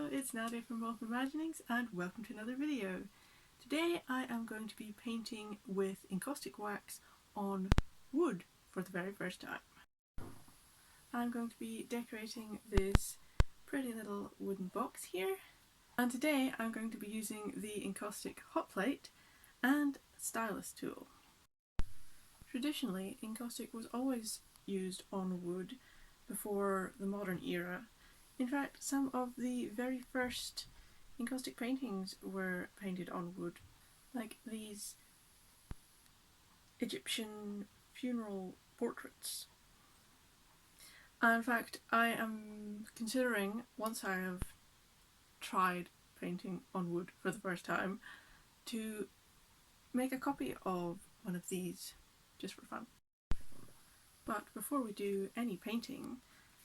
Hello, it's Nadia from Wolf Imaginings and welcome to another video. Today I am going to be painting with encaustic wax on wood for the very first time. I'm going to be decorating this pretty little wooden box here, and today I'm going to be using the encaustic hot plate and stylus tool. Traditionally, encaustic was always used on wood before the modern era. In fact, some of the very first encaustic paintings were painted on wood, like these Egyptian funeral portraits. And in fact, I am considering, once I have tried painting on wood for the first time, to make a copy of one of these, just for fun. But before we do any painting,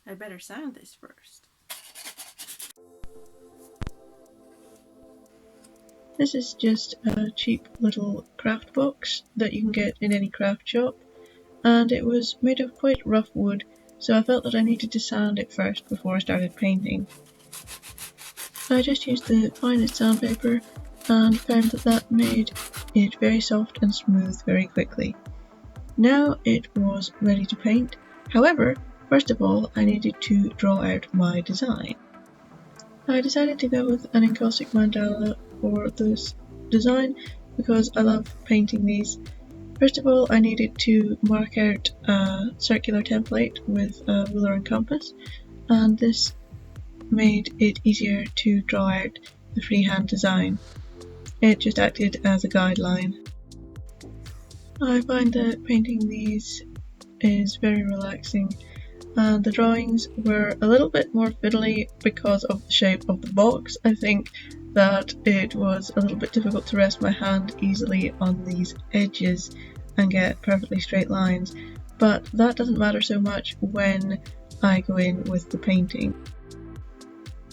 I better sand this first. This is just a cheap little craft box that you can get in any craft shop, and it was made of quite rough wood, so I felt that I needed to sand it first before I started painting. I just used the finest sandpaper and found that that made it very soft and smooth very quickly. Now it was ready to paint. However, first of all I needed to draw out my design. I decided to go with an encaustic mandala for this design because I love painting these. First of all, I needed to mark out a circular template with a ruler and compass, and this made it easier to draw out the freehand design. It just acted as a guideline. I find that painting these is very relaxing, and the drawings were a little bit more fiddly because of the shape of the box. I think that it was a little bit difficult to rest my hand easily on these edges and get perfectly straight lines, but that doesn't matter so much when I go in with the painting.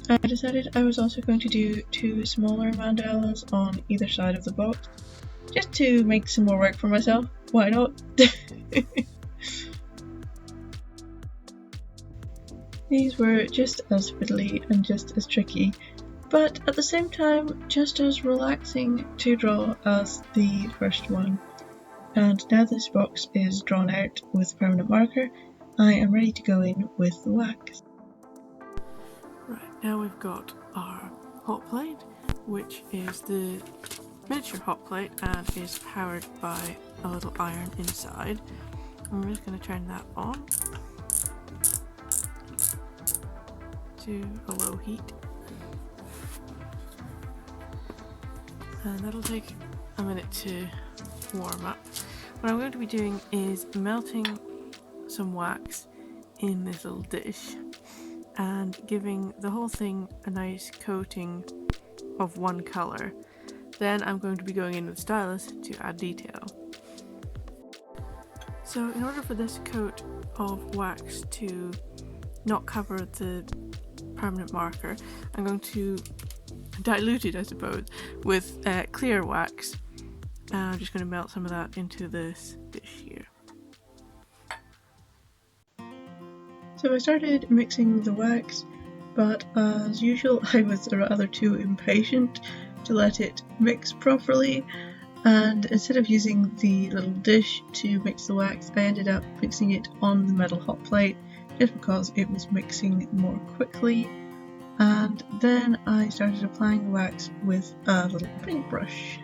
I decided I was also going to do two smaller mandalas on either side of the box, just to make some more work for myself. Why not? These were just as fiddly and just as tricky, but at the same time just as relaxing to draw as the first one. And now this box is drawn out with permanent marker, I am ready to go in with the wax. Right, now we've got our hot plate, which is the miniature hot plate and is powered by a little iron inside. I'm just going to turn that on to a low heat, and that'll take a minute to warm up. What I'm going to be doing is melting some wax in this little dish and giving the whole thing a nice coating of one colour. Then I'm going to be going in with stylus to add detail. So in order for this coat of wax to not cover the permanent marker, I'm going to dilute it, I suppose, with clear wax. And I'm just going to melt some of that into this dish here. So I started mixing the wax, but as usual I was rather too impatient to let it mix properly, and instead of using the little dish to mix the wax, I ended up mixing it on the metal hot plate just because it was mixing more quickly, and then I started applying the wax with a little paintbrush.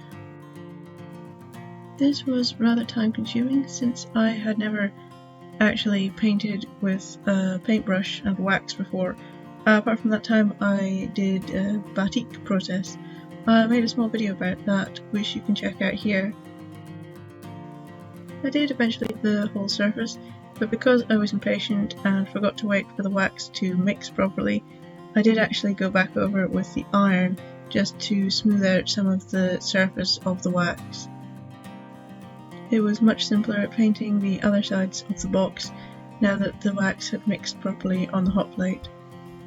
This was rather time consuming since I had never actually painted with a paintbrush and wax before. Apart from that time I did a batik process. I made a small video about that which you can check out here. I did eventually the whole surface, but because I was impatient and forgot to wait for the wax to mix properly, I did actually go back over it with the iron just to smooth out some of the surface of the wax. It was much simpler at painting the other sides of the box now that the wax had mixed properly on the hot plate.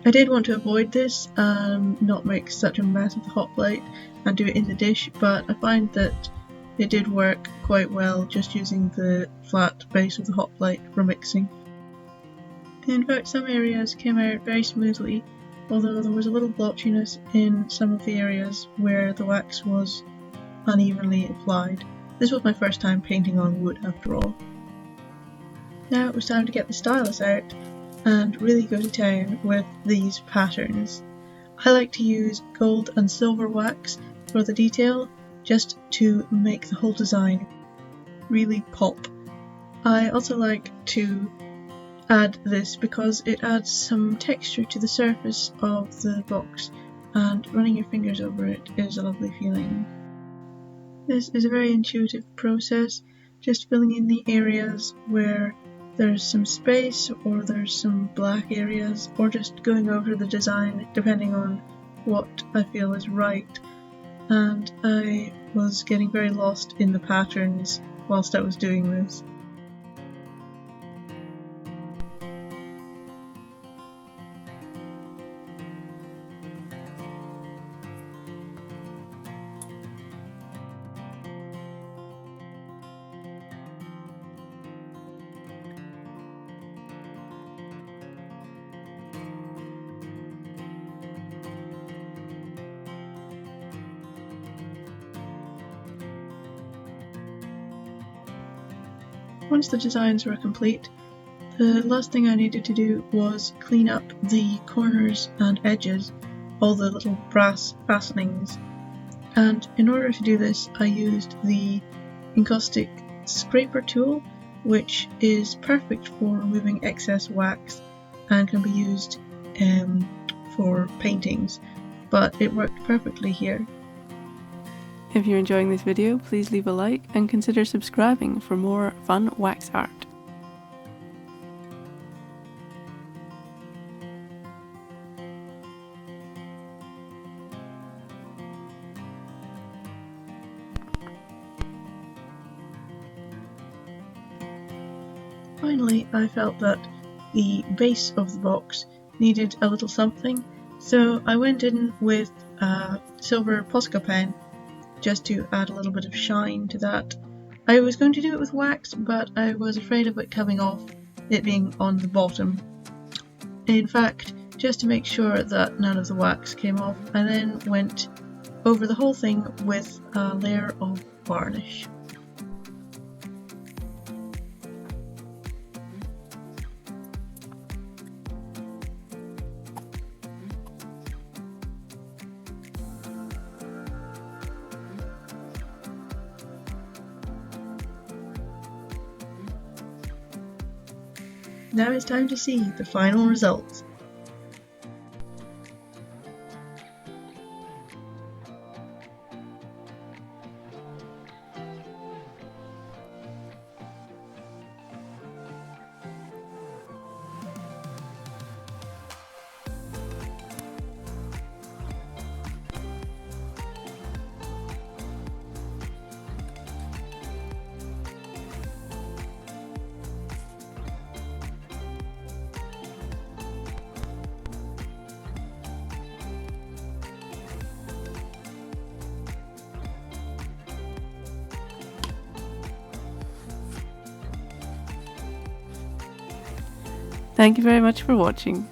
I did want to avoid this and not make such a mess of the hot plate and do it in the dish, but I find that it did work quite well just using the flat base of the hot plate for mixing. In fact, some areas came out very smoothly, although there was a little blotchiness in some of the areas where the wax was unevenly applied. This was my first time painting on wood after all. Now it was time to get the stylus out and really go to town with these patterns. I like to use gold and silver wax for the detail, just to make the whole design really pop. I also like to add this because it adds some texture to the surface of the box, and running your fingers over it is a lovely feeling. This is a very intuitive process, just filling in the areas where there's some space or there's some black areas, or just going over the design depending on what I feel is right. And I was getting very lost in the patterns whilst I was doing this. Once the designs were complete, the last thing I needed to do was clean up the corners and edges, all the little brass fastenings, and in order to do this I used the Encaustic scraper tool, which is perfect for removing excess wax and can be used for paintings, but it worked perfectly here. If you're enjoying this video, please leave a like and consider subscribing for more fun wax art. Finally, I felt that the base of the box needed a little something, so I went in with a silver Posca pen just to add a little bit of shine to that. I was going to do it with wax, but I was afraid of it coming off, it being on the bottom. In fact, just to make sure that none of the wax came off, I then went over the whole thing with a layer of varnish. Now it's time to see the final results. Thank you very much for watching.